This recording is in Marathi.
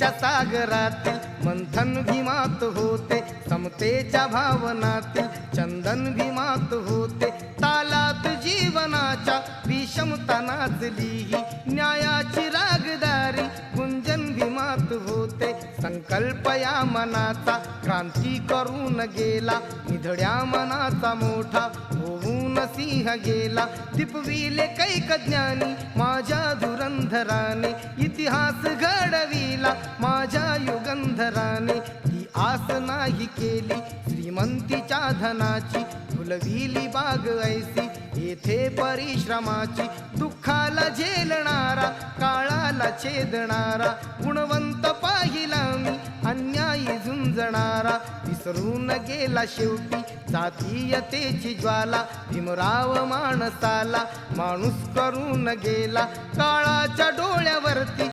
समतेच्या सागरातील मंथन भीमात होते, समतेच्या भावनातील चंदन भीमात होते, तालात जीवनाच्या विषमता नाचली ही न्यायाची रागदारी गुंजन भीमात होते। संकल्प या मनाचा क्रांती करून गेला, निधड्या मनाचा मोठा होऊन सिंह गेला। दिपविले कैक ज्ञानी माझ्या धुरंधराने, इतिहास घडविला माझ्या युगंधराने। ती आस नाही केली श्रीमंतीच्या धनाची, फुलविली बाग ऐसी येथे परिश्रमाची। दुःखाला झेलणारा काळाला छेदणारा, गुणवंत पाहिला मी अन्यायी झुंजणारा। विसरून गेला शेवटी जातीयतेची ज्वाला, भीमराव माणसाला माणूस करून गेला काळाच्या डोळ्यावरती